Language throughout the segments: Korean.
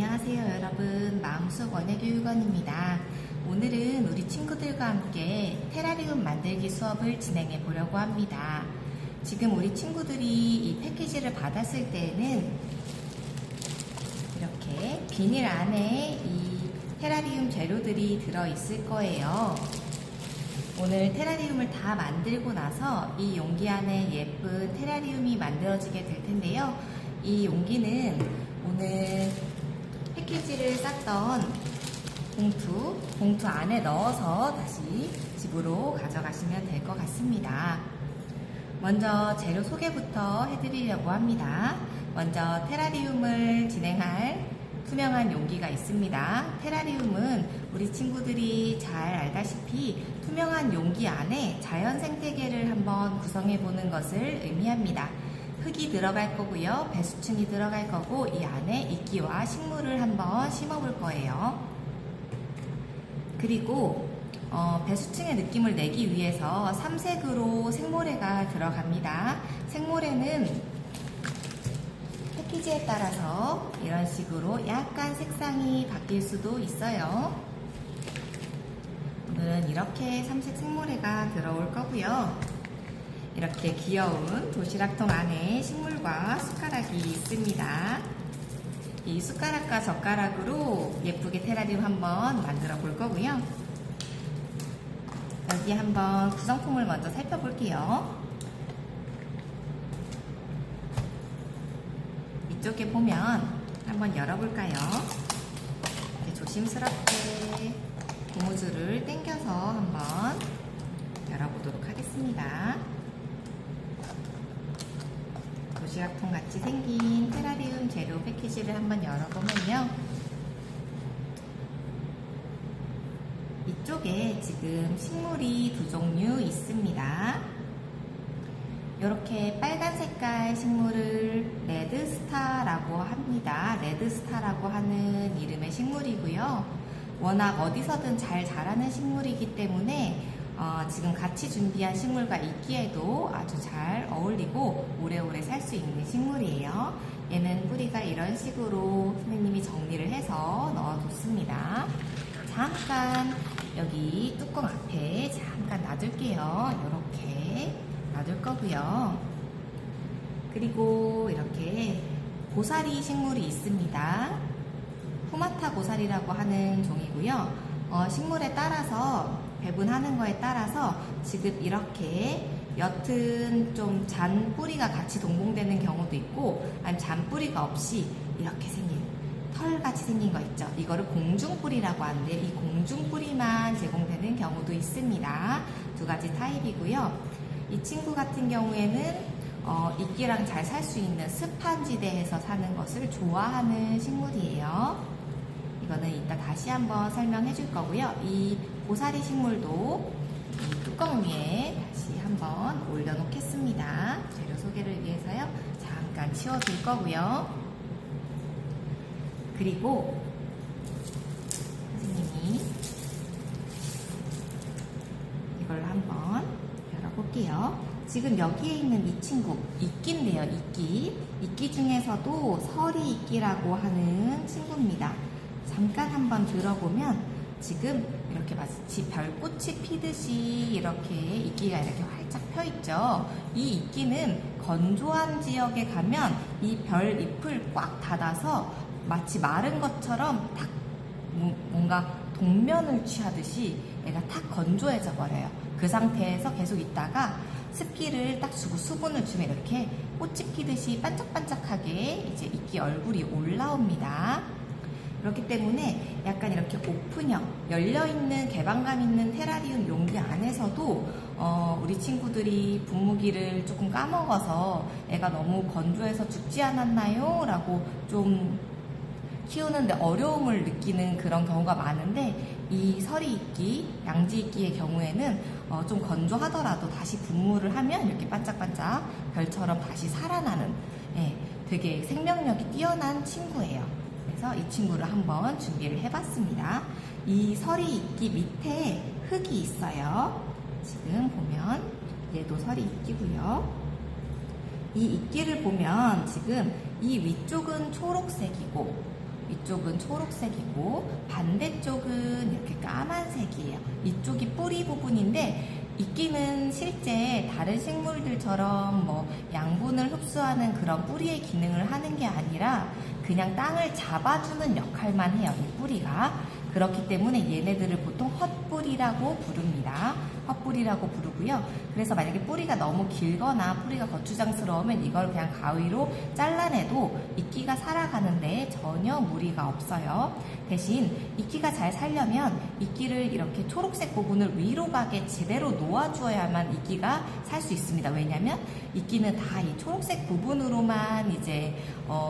안녕하세요 여러분, 마음속 원예교육원입니다. 오늘은 우리 친구들과 함께 테라리움 만들기 수업을 진행해 보려고 합니다. 지금 우리 친구들이 이 패키지를 받았을 때에는 이렇게 비닐 안에 이 테라리움 재료들이 들어있을 거예요. 오늘 테라리움을 다 만들고 나서 이 용기 안에 예쁜 테라리움이 만들어지게 될 텐데요. 이 용기는 오늘 패키지를 쌌던 봉투 안에 넣어서 다시 집으로 가져가시면 될 것 같습니다. 먼저 재료 소개부터 해드리려고 합니다. 먼저 테라리움을 진행할 투명한 용기가 있습니다. 테라리움은 우리 친구들이 잘 알다시피 투명한 용기 안에 자연 생태계를 한번 구성해 보는 것을 의미합니다. 흙이 들어갈 거고요. 배수층이 들어갈 거고 이 안에 이끼와 식물을 한번 심어 볼 거예요. 그리고 배수층의 느낌을 내기 위해서 삼색으로 생모래가 들어갑니다. 생모래는 패키지에 따라서 이런 식으로 약간 색상이 바뀔 수도 있어요. 오늘은 이렇게 삼색 생모래가 들어올 거고요. 이렇게 귀여운 도시락통 안에 식물과 숟가락이 있습니다. 이 숟가락과 젓가락으로 예쁘게 테라리움 한번 만들어 볼 거고요. 여기 한번 구성품을 먼저 살펴볼게요. 이쪽에 보면 한번 열어볼까요? 이렇게 조심스럽게 고무줄을 당겨서 한번 열어보도록 하겠습니다. 도시락통 같이 생긴 테라리움 재료 패키지를 한번 열어보면요. 이쪽에 지금 식물이 두 종류 있습니다. 이렇게 빨간 색깔 식물을 레드스타라고 합니다. 레드스타라고 하는 이름의 식물이고요. 워낙 어디서든 잘 자라는 식물이기 때문에 지금 같이 준비한 식물과 있기에도 아주 잘 어울리고 오래오래 살 수 있는 식물이에요. 얘는 뿌리가 이런 식으로 선생님이 정리를 해서 넣어뒀습니다. 잠깐 여기 뚜껑 앞에 잠깐 놔둘게요. 이렇게 놔둘 거고요. 그리고 이렇게 고사리 식물이 있습니다. 후마타 고사리라고 하는 종이고요. 식물에 따라서 배분하는 거에 따라서 지금 이렇게 옅은 좀 잔 뿌리가 같이 동봉되는 경우도 있고 아니면 잔 뿌리가 없이 이렇게 생긴 털같이 생긴 거 있죠. 이거를 공중뿌리라고 하는데 이 공중뿌리만 제공되는 경우도 있습니다. 두 가지 타입이고요. 이 친구 같은 경우에는 이끼랑 잘 살 수 있는 습한 지대에서 사는 것을 좋아하는 식물이에요. 이거는 이따 다시 한번 설명해 줄 거고요. 이 고사리 식물도 이 뚜껑 위에 다시 한번 올려놓겠습니다. 재료 소개를 위해서요. 잠깐 치워둘 거고요. 그리고 선생님이 이걸 한번 열어볼게요. 지금 여기에 있는 이 친구, 이끼인데요. 이끼 중에서도 서리 이끼라고 하는 친구입니다. 잠깐 한번 들어보면 지금 이렇게 마치 별꽃이 피듯이 이렇게 이끼가 이렇게 활짝 펴 있죠. 이 이끼는 건조한 지역에 가면 이 별 잎을 꽉 닫아서 마치 마른 것처럼 탁 뭔가 동면을 취하듯이 얘가 탁 건조해져 버려요. 그 상태에서 계속 있다가 습기를 딱 주고 수분을 주면 이렇게 꽃이 피듯이 반짝반짝하게 이제 이끼 얼굴이 올라옵니다. 그렇기 때문에 약간 이렇게 오픈형, 열려있는 개방감 있는 테라리움 용기 안에서도 우리 친구들이 분무기를 조금 까먹어서 애가 너무 건조해서 죽지 않았나요? 라고 좀 키우는데 어려움을 느끼는 그런 경우가 많은데 이 서리 이끼, 양지 이끼의 경우에는 좀 건조하더라도 다시 분무를 하면 이렇게 반짝반짝 별처럼 다시 살아나는 되게 생명력이 뛰어난 친구예요. 그래서 이 친구를 한번 준비를 해봤습니다. 이 서리 이끼 밑에 흙이 있어요. 지금 보면 얘도 서리 이끼고요. 이 이끼를 보면 지금 이 위쪽은 초록색이고 이쪽은 초록색이고 반대쪽은 이렇게 까만색이에요. 이쪽이 뿌리 부분인데 이끼는 실제 다른 식물들처럼 뭐 양분을 흡수하는 그런 뿌리의 기능을 하는 게 아니라 그냥 땅을 잡아주는 역할만 해요. 이 뿌리가. 그렇기 때문에 얘네들을 보통 헛뿌리라고 부릅니다. 헛뿌리라고 부르고요. 그래서 만약에 뿌리가 너무 길거나 뿌리가 거추장스러우면 이걸 그냥 가위로 잘라내도 이끼가 살아가는데 전혀 무리가 없어요. 대신 이끼가 잘 살려면 이끼를 이렇게 초록색 부분을 위로 가게 제대로 놓아주어야만 이끼가 살 수 있습니다. 왜냐면 이끼는 다 이 초록색 부분으로만 이제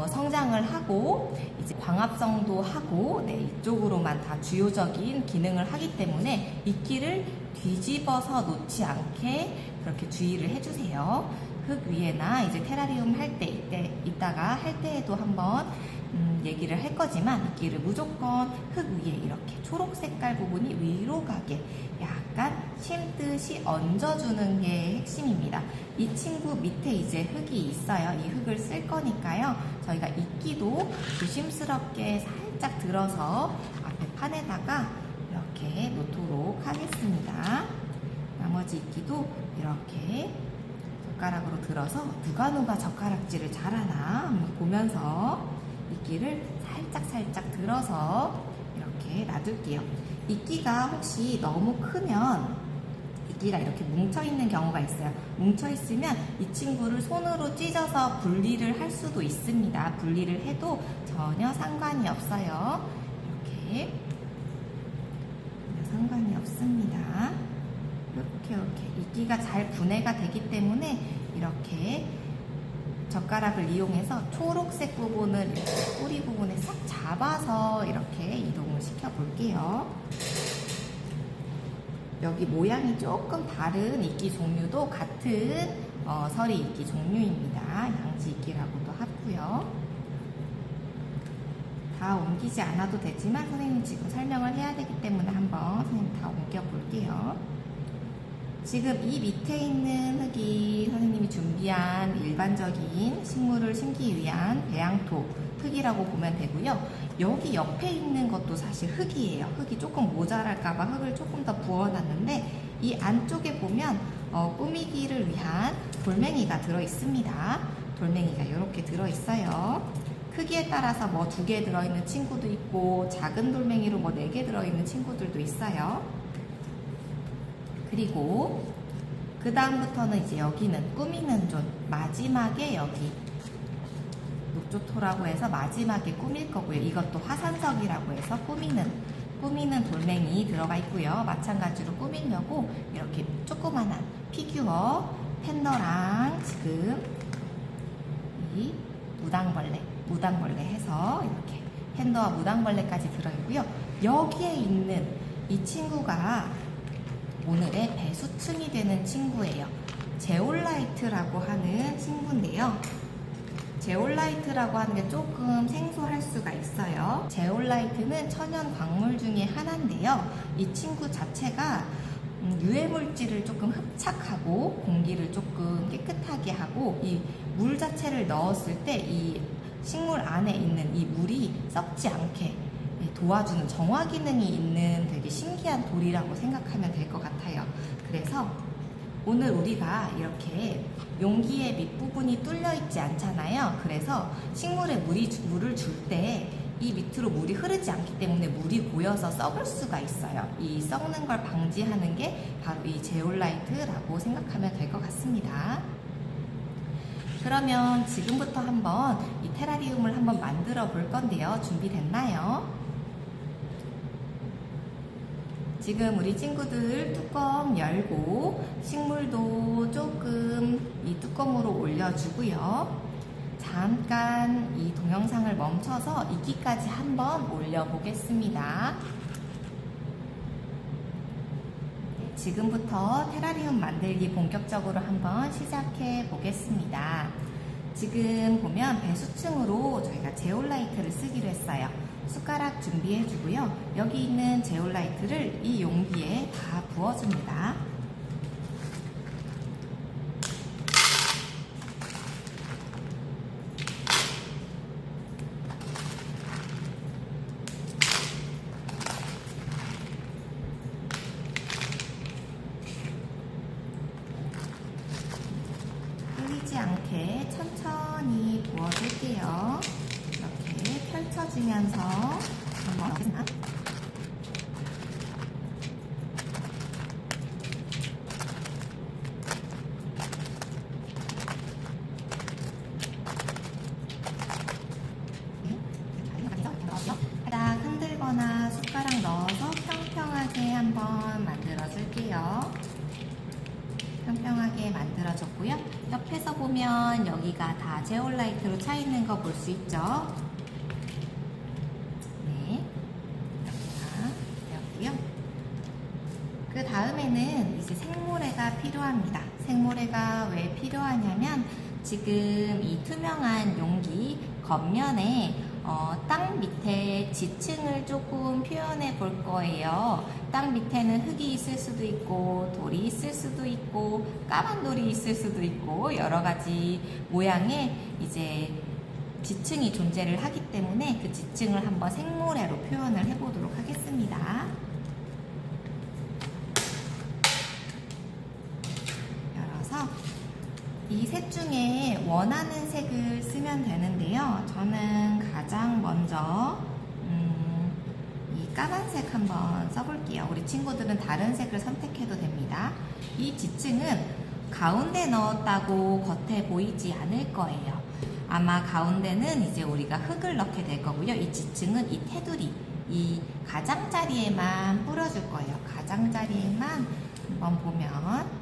성장을 하고 이제 광합성도 하고 이쪽으로만 다 주요적인 기능을 하기 때문에 이끼를 뒤집어서 놓지 않게 그렇게 주의를 해주세요. 흙 위에나 이제 테라리움 할 때 이따가 할 때에도 한번 얘기를 할 거지만 이끼를 무조건 흙 위에 이렇게 초록 색깔 부분이 위로 가게 약간 심듯이 얹어주는 게 핵심입니다. 이 친구 밑에 이제 흙이 있어요. 이 흙을 쓸 거니까요. 저희가 이끼도 조심스럽게 살짝 들어서 앞에 판에다가 이렇게 놓도록 하겠습니다. 나머지 이끼도 이렇게 젓가락으로 들어서 누가 젓가락질을 잘하나 한번 보면서 이끼를 살짝 들어서 이렇게 놔둘게요. 이끼가 혹시 너무 크면 이끼가 이렇게 뭉쳐있는 경우가 있어요. 뭉쳐있으면 이 친구를 손으로 찢어서 분리를 할 수도 있습니다. 분리를 해도 전혀 상관이 없어요. 이렇게 상관이 없습니다. 이렇게 이끼가 잘 분해가 되기 때문에 이렇게 젓가락을 이용해서 초록색 부분을 이렇게 뿌리 부분에 싹 잡아서 이렇게 이동을 시켜 볼게요. 여기 모양이 조금 다른 이끼 종류도 같은 서리 이끼 종류입니다. 양지 이끼라고도 하고요. 다 옮기지 않아도 되지만 선생님 지금 설명을 해야 되기 때문에 한번 선생님 다 옮겨 볼게요. 지금 이 밑에 있는 흙이 선생님이 준비한 일반적인 식물을 심기 위한 배양토 흙이라고 보면 되고요. 여기 옆에 있는 것도 사실 흙이에요. 흙이 조금 모자랄까봐 흙을 조금 더 부어놨는데 이 안쪽에 보면 꾸미기를 위한 돌멩이가 들어있습니다. 돌멩이가 이렇게 들어있어요. 크기에 따라서 뭐 2개 들어있는 친구도 있고 작은 돌멩이로 뭐 4개 들어있는 친구들도 있어요. 그리고 그 다음부터는 이제 여기는 꾸미는 존, 마지막에 여기 녹조토라고 해서 마지막에 꾸밀 거고요. 이것도 화산석이라고 해서 꾸미는 돌멩이 들어가 있고요. 마찬가지로 꾸미려고 이렇게 조그만한 피규어 팬더랑 지금 이 무당벌레 해서 이렇게 팬더와 무당벌레까지 들어있고요. 여기에 있는 이 친구가 오늘의 배수층이 되는 친구예요. 제올라이트라고 하는 친구인데요. 제올라이트라고 하는 게 조금 생소할 수가 있어요. 제올라이트는 천연 광물 중에 하나인데요. 이 친구 자체가 유해물질을 조금 흡착하고 공기를 조금 깨끗하게 하고 이 물 자체를 넣었을 때 이 식물 안에 있는 이 물이 썩지 않게 도와주는 정화 기능이 있는 되게 신기한 돌이라고 생각하면 될 것 같아요. 그래서 오늘 우리가 이렇게 용기의 밑부분이 뚫려 있지 않잖아요. 그래서 식물에 물을 줄 때 이 밑으로 물이 흐르지 않기 때문에 물이 고여서 썩을 수가 있어요. 이 썩는 걸 방지하는 게 바로 이 제올라이트라고 생각하면 될 것 같습니다. 그러면 지금부터 한번 이 테라리움을 한번 만들어 볼 건데요. 준비됐나요? 지금 우리 친구들 뚜껑 열고 식물도 조금 이 뚜껑으로 올려주고요. 잠깐 이 동영상을 멈춰서 이끼까지 한번 올려보겠습니다. 지금부터 테라리움 만들기 본격적으로 한번 시작해 보겠습니다. 지금 보면 배수층으로 저희가 제올라이트를 쓰기로 했어요. 숟가락 준비해 주고요. 여기 있는 제올라이트를 이 용기에 다 부어줍니다. 부을게요. 이렇게 펼쳐주면서 한번 해주나? 살짝 흔들거나 숟가락 넣어서 평평하게 한번 만들어 줄게요. 평평하게 만들어줬고요. 옆에서 보면 여기가 다 제올라이트로 차 있는 거 볼 수 있죠? 네, 이렇게 되었고요. 그 다음에는 이제 생모래가 필요합니다. 생모래가 왜 필요하냐면 지금 이 투명한 용기 겉면에 땅 밑에 지층을 조금 표현해 볼 거예요. 땅 밑에는 흙이 있을 수도 있고 돌이 있을 수도 있고 까만 돌이 있을 수도 있고 여러 가지 모양의 이제 지층이 존재를 하기 때문에 그 지층을 한번 생모래로 표현을 해 보도록 하겠습니다. 열어서 이 색 중에 원하는 색을 쓰면 되는데요. 저는 가장 먼저 이 까만색 한번 써볼게요. 우리 친구들은 다른 색을 선택해도 됩니다. 이 지층은 가운데 넣었다고 겉에 보이지 않을 거예요. 아마 가운데는 이제 우리가 흙을 넣게 될 거고요. 이 지층은 이 테두리, 이 가장자리에만 뿌려줄 거예요. 가장자리에만 한번 보면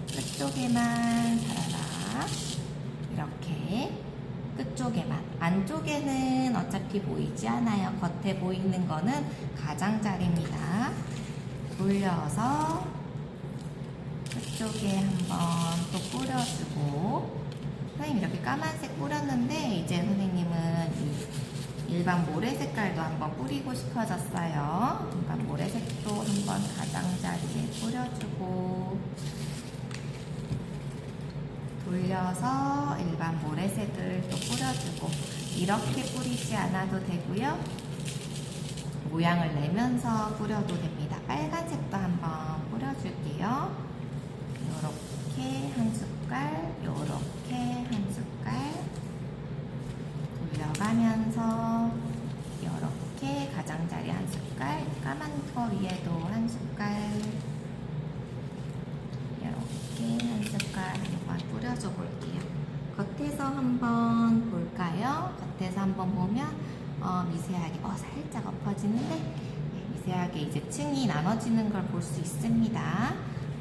끝쪽에만 사라라 이렇게 끝쪽에만, 안쪽에는 어차피 보이지 않아요. 겉에 보이는 거는 가장자리입니다. 돌려서 끝쪽에 한번 또 뿌려주고, 선생님 이렇게 까만색 뿌렸는데 이제 선생님은 이 일반 모래 색깔도 한번 뿌리고 싶어졌어요. 일반 모래색도 한번 가장자리에 뿌려주고, 돌려서 일반 모래색을 또 뿌려주고, 이렇게 뿌리지 않아도 되고요. 모양을 내면서 뿌려도 됩니다. 빨간색도 한번 뿌려줄게요. 요렇게 한 숟갈, 요렇게 한 숟갈 돌려가면서 요렇게 가장자리 한 숟갈, 까만 거 위에도 한 숟갈, 이렇게 한 숟갈 한번 뿌려줘 볼게요. 겉에서 한번 볼까요? 겉에서 한번 보면 미세하게 살짝 엎어지는데 미세하게 이제 층이 나눠지는 걸 볼 수 있습니다.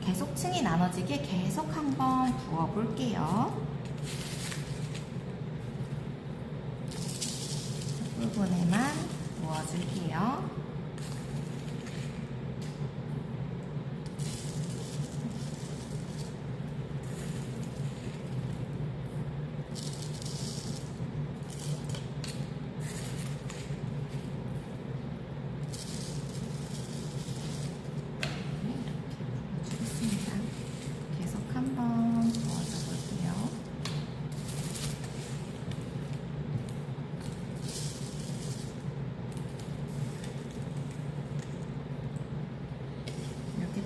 계속 층이 나눠지게 계속 한번 부어 볼게요. 부분에만 부어줄게요.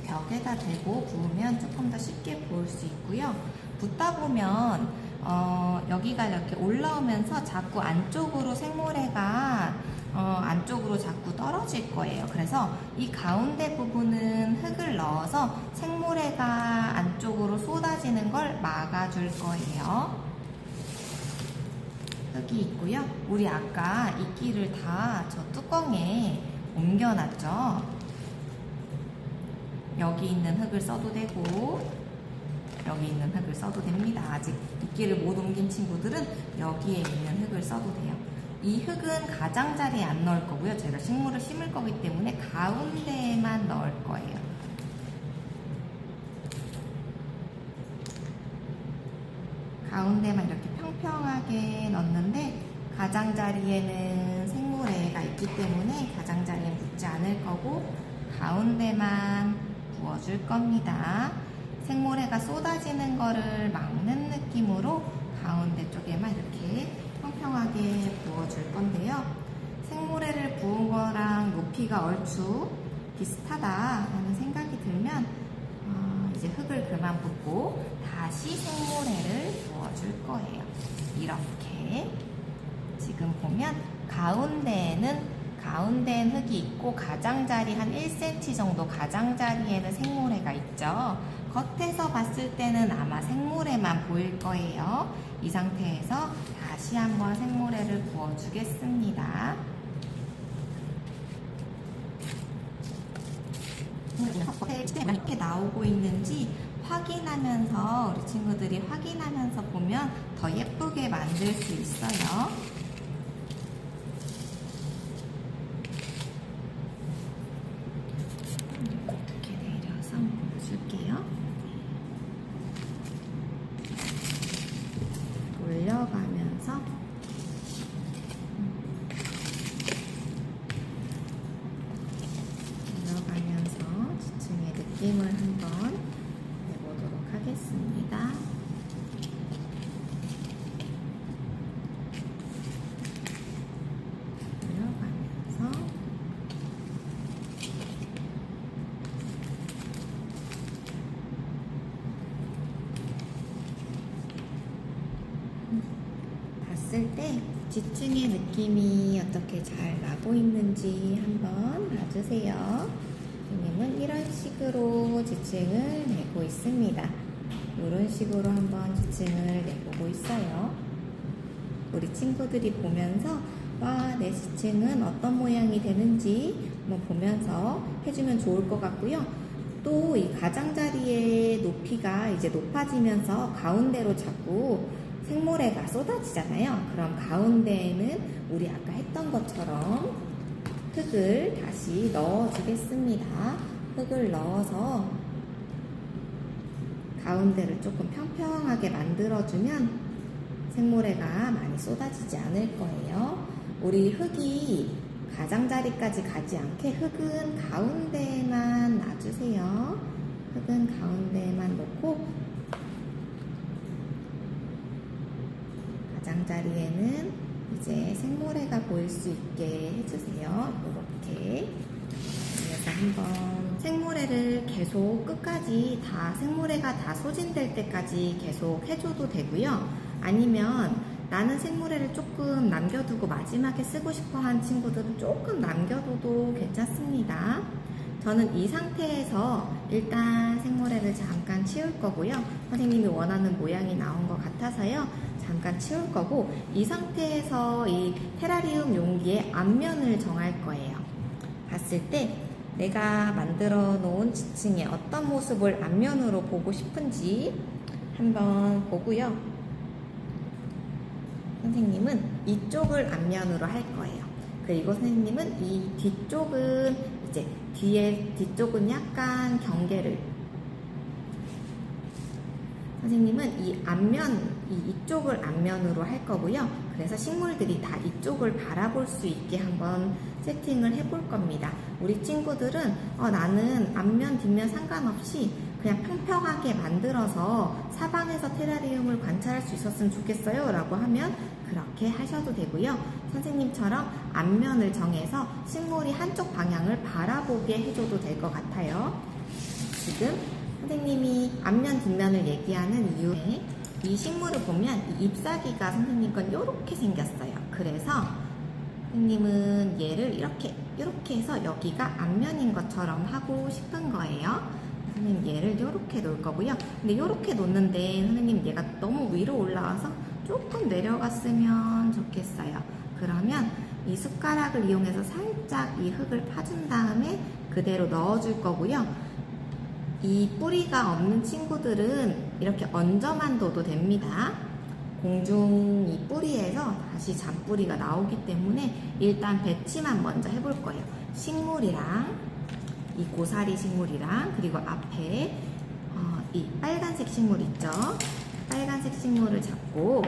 벽에다 대고 부으면 조금 더 쉽게 부을 수 있고요. 붓다 보면 여기가 이렇게 올라오면서 자꾸 안쪽으로 생모래가 안쪽으로 자꾸 떨어질 거예요. 그래서 이 가운데 부분은 흙을 넣어서 생모래가 안쪽으로 쏟아지는 걸 막아줄 거예요. 흙이 있고요. 우리 아까 이끼를 다 저 뚜껑에 옮겨놨죠. 여기 있는 흙을 써도 되고 여기 있는 흙을 써도 됩니다. 아직 이끼를 못 옮긴 친구들은 여기에 있는 흙을 써도 돼요. 이 흙은 가장자리에 안 넣을 거고요. 제가 식물을 심을 거기 때문에 가운데에만 넣을 거예요. 가운데만 이렇게 평평하게 넣는데 가장자리에는 생모래가 있기 때문에 가장자리에 묻지 않을 거고 가운데만 부어줄 겁니다. 생모래가 쏟아지는 거를 막는 느낌으로 가운데 쪽에만 이렇게 평평하게 부어줄 건데요. 생모래를 부은 거랑 높이가 얼추 비슷하다 라는 생각이 들면 이제 흙을 그만 붓고 다시 생모래를 부어줄 거예요. 이렇게 이렇게 지금 보면 가운데에는 흙이 있고 가장자리 한 1cm 정도 가장자리에는 생모래가 있죠. 겉에서 봤을 때는 아마 생모래만 보일 거예요. 이 상태에서 다시 한번 생모래를 부어주겠습니다. 이렇게 나오고 있는지 확인하면서 우리 친구들이 확인하면서 보면 더 예쁘게 만들 수 있어요. 이렇게 내려서 보여줄게요. 올려가면서 지층의 느낌을 한번 내보도록 하겠습니다. 올려가면서 봤을 때 지층의 느낌이 어떻게 잘 나고 있는지 한번 봐주세요. 선생님은 이런 식으로 지층을 내고 있습니다. 이런 식으로 한번 지층을 내보고 있어요. 우리 친구들이 보면서 와, 내 지층은 어떤 모양이 되는지 한번 보면서 해주면 좋을 것 같고요. 또 이 가장자리의 높이가 이제 높아지면서 가운데로 자꾸 생모래가 쏟아지잖아요. 그럼 가운데에는 우리 아까 했던 것처럼 흙을 다시 넣어주겠습니다. 흙을 넣어서 가운데를 조금 평평하게 만들어주면 생모래가 많이 쏟아지지 않을 거예요. 우리 흙이 가장자리까지 가지 않게 흙은 가운데에만 놔주세요. 흙은 가운데에만 놓고 가장자리에는 이제 생모래가 보일 수 있게 해주세요. 이렇게. 그래서 한번 생모래를 계속 끝까지 다 생모래가 다 소진될 때까지 계속 해줘도 되고요. 아니면 나는 생모래를 조금 남겨두고 마지막에 쓰고 싶어 한 친구들은 조금 남겨둬도 괜찮습니다. 저는 이 상태에서 일단 생모래를 잠깐 치울 거고요. 선생님이 원하는 모양이 나온 것 같아서요. 잠깐 치울 거고, 이 상태에서 이 테라리움 용기의 앞면을 정할 거예요. 봤을 때 내가 만들어 놓은 지층의 어떤 모습을 앞면으로 보고 싶은지 한번 보고요. 선생님은 이쪽을 앞면으로 할 거예요. 그리고 선생님은 이 뒤쪽은 이제 뒤쪽은 약간 경계를, 선생님은 이 앞면, 이쪽을 앞면으로 할 거고요. 그래서 식물들이 다 이쪽을 바라볼 수 있게 한번 세팅을 해볼 겁니다. 우리 친구들은 나는 앞면, 뒷면 상관없이 그냥 평평하게 만들어서 사방에서 테라리움을 관찰할 수 있었으면 좋겠어요 라고 하면 그렇게 하셔도 되고요. 선생님처럼 앞면을 정해서 식물이 한쪽 방향을 바라보게 해줘도 될 것 같아요. 지금 선생님이 앞면, 뒷면을 얘기하는 이유에 이 식물을 보면 이 잎사귀가 선생님 건 이렇게 생겼어요. 그래서 선생님은 얘를 이렇게 해서 여기가 앞면인 것처럼 하고 싶은 거예요. 선생님 얘를 이렇게 놓을 거고요. 근데 이렇게 놓는데 선생님 얘가 너무 위로 올라와서 조금 내려갔으면 좋겠어요. 그러면 이 숟가락을 이용해서 살짝 이 흙을 파준 다음에 그대로 넣어줄 거고요. 이 뿌리가 없는 친구들은 이렇게 얹어만 둬도 됩니다. 공중 이 뿌리에서 다시 잔뿌리가 나오기 때문에 일단 배치만 먼저 해볼 거예요. 식물이랑 이 고사리 식물이랑 그리고 앞에 이 빨간색 식물 있죠? 빨간색 식물을 잡고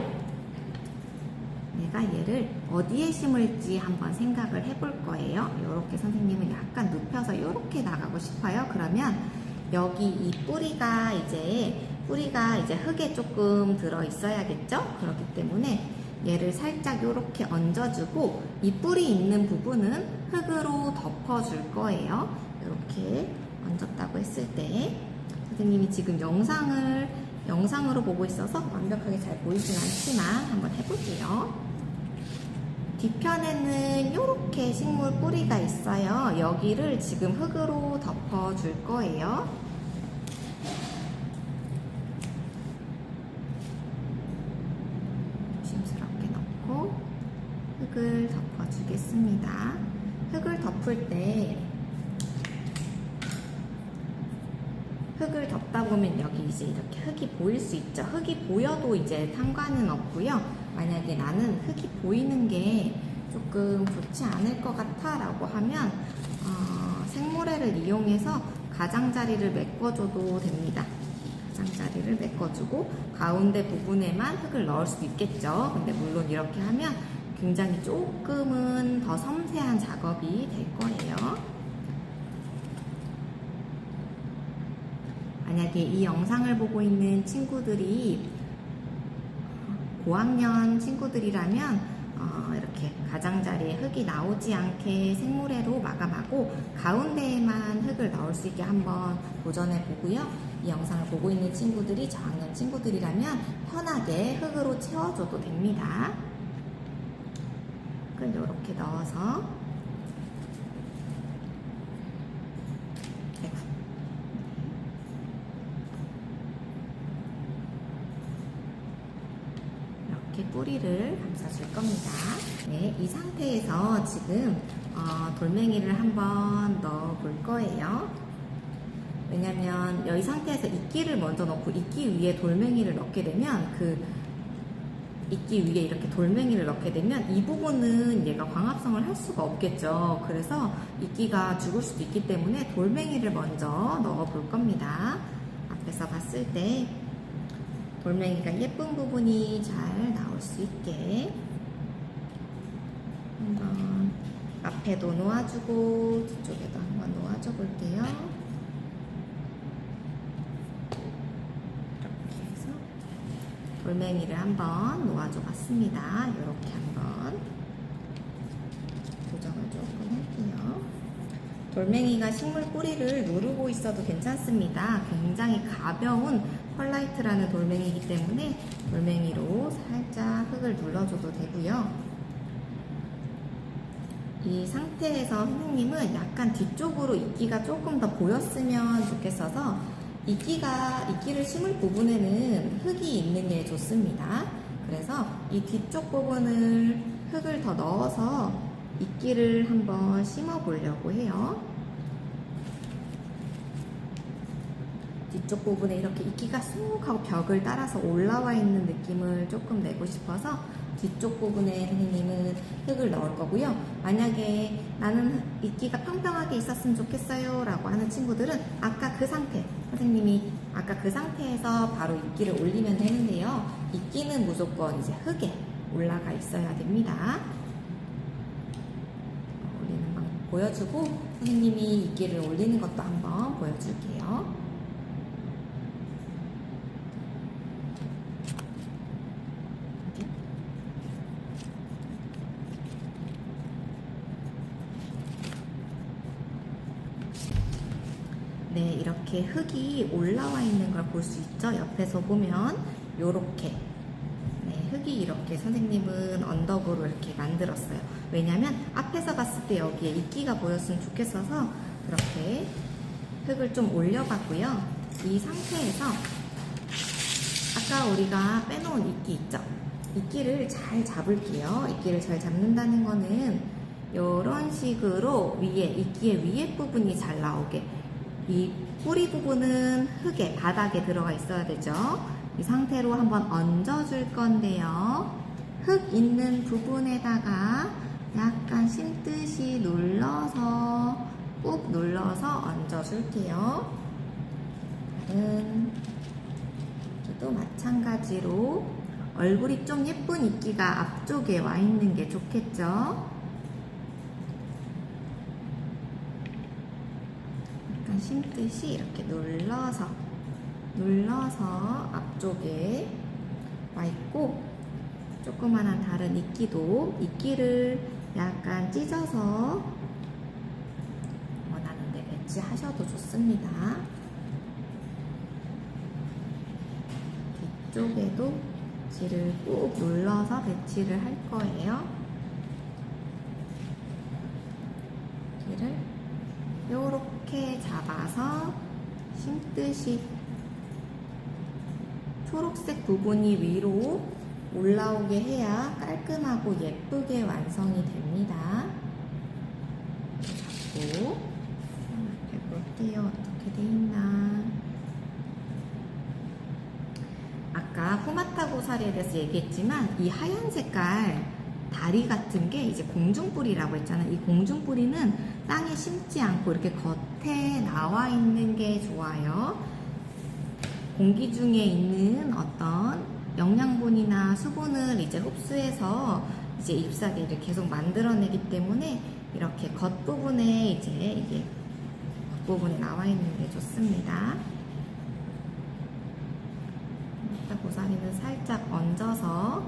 내가 얘를 어디에 심을지 한번 생각을 해볼 거예요. 이렇게 선생님은 약간 눕혀서 이렇게 나가고 싶어요. 그러면 여기 이 뿌리가 이제 흙에 조금 들어 있어야겠죠? 그렇기 때문에 얘를 살짝 이렇게 얹어주고 이 뿌리 있는 부분은 흙으로 덮어줄 거예요. 이렇게 얹었다고 했을 때 선생님이 지금 영상을 영상으로 보고 있어서 완벽하게 잘 보이진 않지만 한번 해볼게요. 뒤편에는 이렇게 식물 뿌리가 있어요. 여기를 지금 흙으로 덮어줄 거예요. 조심스럽게 넣고 흙을 덮어주겠습니다. 흙을 덮을 때 흙을 덮다 보면 여기 이제 이렇게 흙이 보일 수 있죠. 흙이 보여도 이제 상관은 없고요. 만약에 나는 흙이 보이는 게 조금 좋지 않을 것 같아 라고 하면 생모래를 이용해서 가장자리를 메꿔줘도 됩니다. 가장자리를 메꿔주고 가운데 부분에만 흙을 넣을 수도 있겠죠. 근데 물론 이렇게 하면 굉장히 조금은 더 섬세한 작업이 될 거예요. 만약에 이 영상을 보고 있는 친구들이 고학년 친구들이라면 이렇게 가장자리에 흙이 나오지 않게 생모래로 마감하고 가운데에만 흙을 넣을 수 있게 한번 도전해 보고요. 이 영상을 보고 있는 친구들이 저학년 친구들이라면 편하게 흙으로 채워줘도 됩니다. 흙을 이렇게 넣어서 이렇게 뿌리를 감싸줄 겁니다. 네, 이 상태에서 지금 돌멩이를 한번 넣어 볼 거예요. 왜냐면 이 상태에서 이끼를 먼저 넣고 이끼 위에 돌멩이를 넣게 되면 이끼 위에 이렇게 돌멩이를 넣게 되면 이 부분은 얘가 광합성을 할 수가 없겠죠. 그래서 이끼가 죽을 수도 있기 때문에 돌멩이를 먼저 넣어 볼 겁니다. 앞에서 봤을 때 돌멩이가 예쁜 부분이 잘 나올 수 있게 한번 앞에도 놓아주고 뒤쪽에도 한번 놓아줘 볼게요. 이렇게 해서 돌멩이를 한번 놓아줘 봤습니다. 이렇게 한번 조정을 조금 할게요. 돌멩이가 식물 뿌리를 누르고 있어도 괜찮습니다. 굉장히 가벼운 펄라이트라는 돌멩이이기 때문에 돌멩이로 살짝 흙을 눌러줘도 되고요. 이 상태에서 선생님은 약간 뒤쪽으로 이끼가 조금 더 보였으면 좋겠어서 이끼를 심을 부분에는 흙이 있는 게 좋습니다. 그래서 이 뒤쪽 부분을 흙을 더 넣어서 이끼를 한번 심어 보려고 해요. 뒤쪽 부분에 이렇게 이끼가 쑥 하고 벽을 따라서 올라와 있는 느낌을 조금 내고 싶어서 뒤쪽 부분에 선생님은 흙을 넣을 거고요. 만약에 나는 이끼가 평평하게 있었으면 좋겠어요 라고 하는 친구들은 아까 그 상태, 선생님이 아까 그 상태에서 바로 이끼를 올리면 되는데요. 이끼는 무조건 이제 흙에 올라가 있어야 됩니다. 올리는 방법 보여주고 선생님이 이끼를 올리는 것도 한번 보여줄게요. 네, 이렇게 흙이 올라와 있는 걸 볼 수 있죠. 옆에서 보면 요렇게 흙이 이렇게 선생님은 언덕으로 이렇게 만들었어요. 왜냐면 앞에서 봤을 때 여기에 이끼가 보였으면 좋겠어서 그렇게 흙을 좀 올려봤고요. 이 상태에서 아까 우리가 빼놓은 이끼 있죠? 이끼를 잘 잡을게요. 이끼를 잘 잡는다는 거는 이런 식으로 이끼의 위에 부분이 잘 나오게, 이 뿌리 부분은 흙에, 바닥에 들어가 있어야 되죠. 이 상태로 한번 얹어줄 건데요. 흙 있는 부분에다가 약간 심듯이 눌러서, 꾹 눌러서 얹어줄게요. 다른 이도 마찬가지로 얼굴이 좀 예쁜 이끼가 앞쪽에 와 있는 게 좋겠죠. 약간 심듯이 이렇게 눌러서 앞쪽에 와 있고, 조그만한 다른 이끼를 약간 찢어서 원하는 데 배치하셔도 좋습니다. 앞쪽에도 엣지를 꾹 눌러서 배치를 할 거예요. 여기를 요렇게 잡아서 심듯이 초록색 부분이 위로 올라오게 해야 깔끔하고 예쁘게 완성이 됩니다. 잡고 해볼게요. 어떻게 돼 있나. 아까 후마타 고사리에 대해서 얘기했지만 이 하얀 색깔 다리 같은 게 이제 공중뿌리라고 했잖아요. 이 공중뿌리는 땅에 심지 않고 이렇게 겉에 나와 있는 게 좋아요. 공기 중에 있는 어떤 영양분이나 수분을 이제 흡수해서 이제 잎사귀를 계속 만들어내기 때문에 이렇게 겉부분에 이제 이게 겉부분에 나와 있는 게 좋습니다. 후마타 고사리는 살짝 얹어서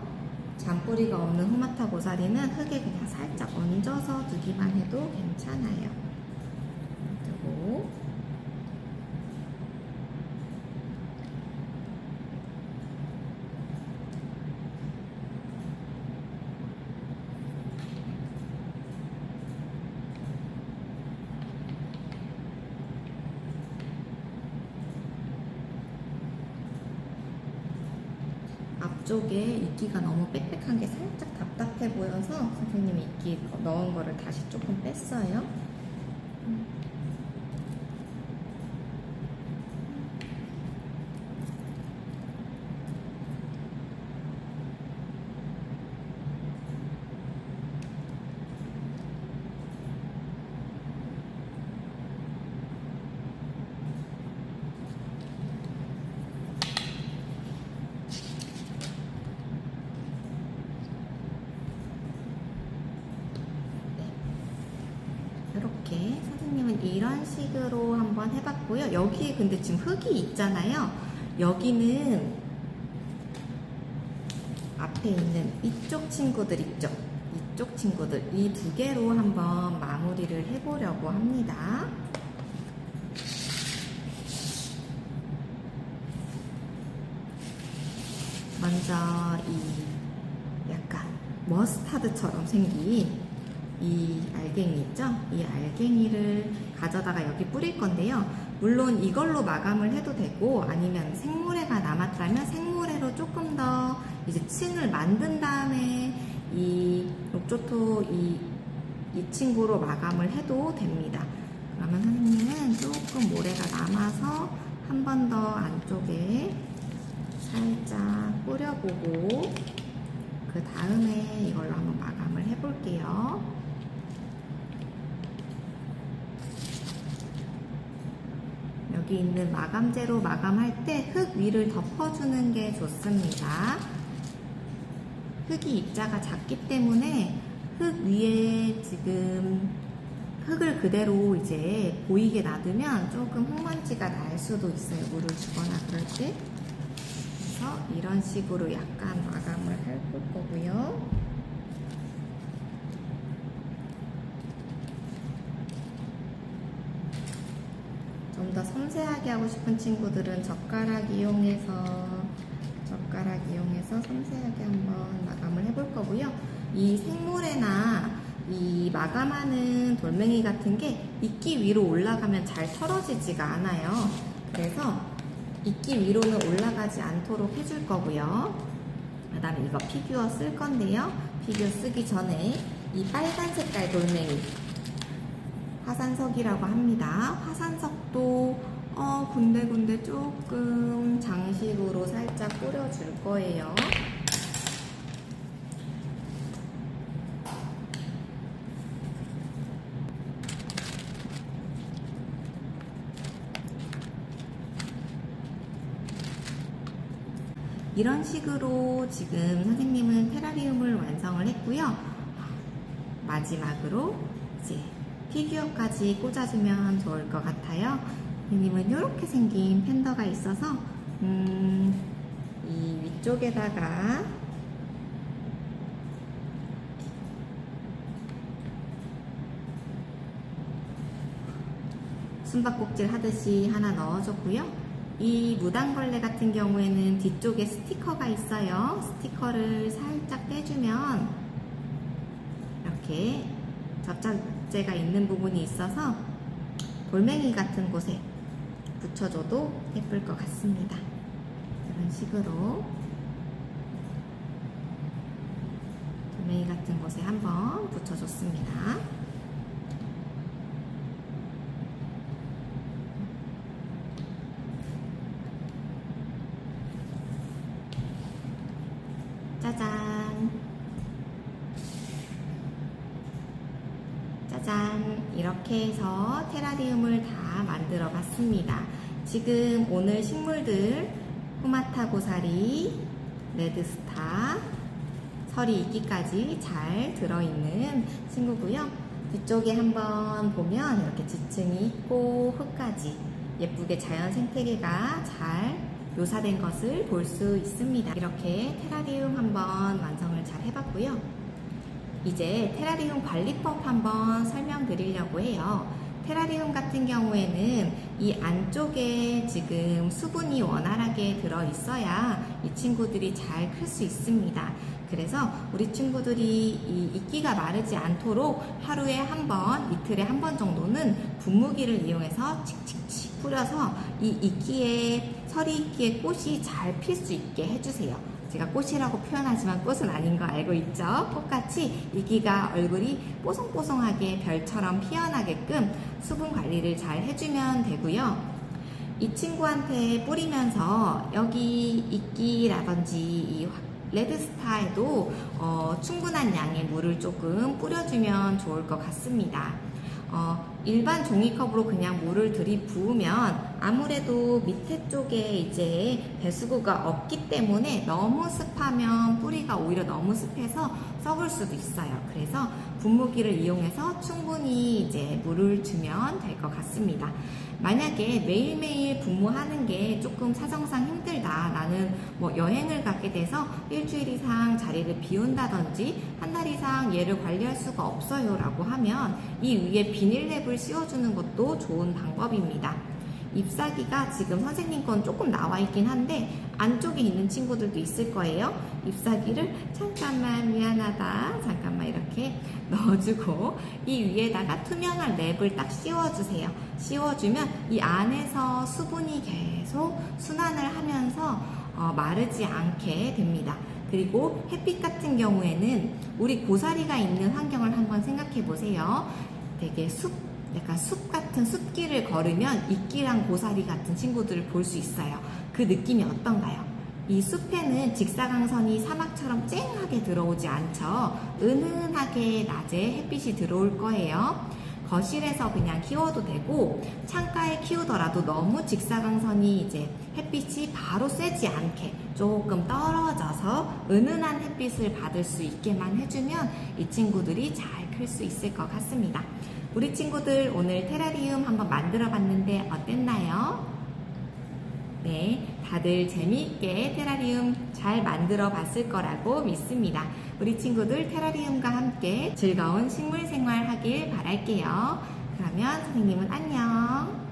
잔뿌리가 없는 후마타 고사리는 흙에 그냥 살짝 얹어서 두기만 해도 괜찮아요. 두고 앞쪽에 이끼가 너무 빽빽한 게 살짝 답답해 보여서 선생님이 이끼 넣은 거를 다시 조금 뺐어요. 이렇게 선생님은 이런 식으로 한번 해봤고요. 여기에 근데 지금 흙이 있잖아요. 여기는 앞에 있는 이쪽 친구들 있죠. 이쪽 친구들 이 두 개로 한번 마무리를 해보려고 합니다. 먼저 이 약간 머스타드처럼 생긴 이 알갱이 있죠? 이 알갱이를 가져다가 여기 뿌릴 건데요. 물론 이걸로 마감을 해도 되고 아니면 생모래가 남았다면 생모래로 조금 더 이제 층을 만든 다음에 이 록조토 이 친구로 마감을 해도 됩니다. 그러면 선생님은 조금 모래가 남아서 한 번 더 안쪽에 살짝 뿌려보고 그 다음에 이걸로 한번 마감을 해볼게요. 여기 있는 마감재로 마감할 때 흙 위를 덮어주는 게 좋습니다. 흙이 입자가 작기 때문에 흙 위에 지금 흙을 그대로 이제 보이게 놔두면 조금 흙먼지가 날 수도 있어요. 물을 주거나 그럴 때. 그래서 이런 식으로 약간 마감을 해볼 거고요. 좀 더 섬세하게 하고 싶은 친구들은 젓가락 이용해서 섬세하게 한번 마감을 해볼 거고요. 이 생모래나 이 마감하는 돌멩이 같은 게 이끼 위로 올라가면 잘 털어지지가 않아요. 그래서 이끼 위로는 올라가지 않도록 해줄 거고요. 그 다음에 이거 피규어 쓸 건데요. 피규어 쓰기 전에 이 빨간 색깔 돌멩이 화산석이라고 합니다. 화산석도 군데군데 조금 장식으로 살짝 뿌려줄 거예요. 이런 식으로 지금 선생님은 테라리움을 완성을 했고요. 마지막으로 이제 피규어까지 꽂아주면 좋을 것 같아요. 선생님은 이렇게 생긴 팬더가 있어서 이 위쪽에다가 숨바꼭질 하듯이 하나 넣어줬고요. 이 무당벌레 같은 경우에는 뒤쪽에 스티커가 있어요. 스티커를 살짝 떼주면 이렇게 접착제가 있는 부분이 있어서 돌멩이 같은 곳에 붙여줘도 예쁠 것 같습니다. 이런 식으로 돌멩이 같은 곳에 한번 붙여줬습니다. 짜잔! 짜잔! 이렇게 해서 테라리움을 다 만들어 봤습니다. 지금 오늘 식물들 호마타 고사리, 레드스타, 서리 이끼까지 잘 들어있는 친구고요. 뒤쪽에 한번 보면 이렇게 지층이 있고 흙까지 예쁘게 자연 생태계가 잘 묘사된 것을 볼 수 있습니다. 이렇게 테라리움 한번 완성을 잘 해봤고요. 이제 테라리움 관리법 한번 설명드리려고 해요. 테라리움 같은 경우에는 이 안쪽에 지금 수분이 원활하게 들어있어야 이 친구들이 잘 클 수 있습니다. 그래서 우리 친구들이 이 이끼가 마르지 않도록 하루에 한 번, 이틀에 한 번 정도는 분무기를 이용해서 칙칙칙 뿌려서 이 이끼에, 서리 이끼에 꽃이 잘 필 수 있게 해주세요. 제가 꽃이라고 표현하지만 꽃은 아닌 거 알고 있죠? 꽃같이 이끼가 얼굴이 뽀송뽀송하게 별처럼 피어나게끔 수분 관리를 잘 해주면 되고요. 이 친구한테 뿌리면서 여기 이끼라든지 이 레드스타에도 충분한 양의 물을 조금 뿌려주면 좋을 것 같습니다. 일반 종이컵으로 그냥 물을 들이부으면 아무래도 밑에 쪽에 이제 배수구가 없기 때문에 너무 습하면 뿌리가 오히려 너무 습해서 썩을 수도 있어요. 그래서 분무기를 이용해서 충분히 이제 물을 주면 될 것 같습니다. 만약에 매일매일 분무하는 게 조금 사정상 힘들다, 나는 뭐 여행을 가게 돼서 일주일 이상 자리를 비운다든지 한 달 이상 얘를 관리할 수가 없어요 라고 하면 이 위에 비닐랩을 씌워주는 것도 좋은 방법입니다. 잎사귀가 지금 선생님 건 조금 나와 있긴 한데 안쪽에 있는 친구들도 있을 거예요. 잎사귀를 잠깐만, 미안하다, 잠깐만 이렇게 넣어주고 이 위에다가 투명한 랩을 딱 씌워주세요. 씌워주면 이 안에서 수분이 계속 순환을 하면서 마르지 않게 됩니다. 그리고 햇빛 같은 경우에는 우리 고사리가 있는 환경을 한번 생각해 보세요. 되게 약간 숲 같은 숲길을 걸으면 이끼랑 고사리 같은 친구들을 볼 수 있어요. 그 느낌이 어떤가요? 이 숲에는 직사광선이 사막처럼 쨍하게 들어오지 않죠. 은은하게 낮에 햇빛이 들어올 거예요. 거실에서 그냥 키워도 되고 창가에 키우더라도 너무 직사광선이 이제 햇빛이 바로 쐬지 않게 조금 떨어져서 은은한 햇빛을 받을 수 있게만 해주면 이 친구들이 잘 클 수 있을 것 같습니다. 우리 친구들 오늘 테라리움 한번 만들어 봤는데 어땠나요? 네, 다들 재미있게 테라리움 잘 만들어 봤을 거라고 믿습니다. 우리 친구들 테라리움과 함께 즐거운 식물 생활 하길 바랄게요. 그러면 선생님은 안녕.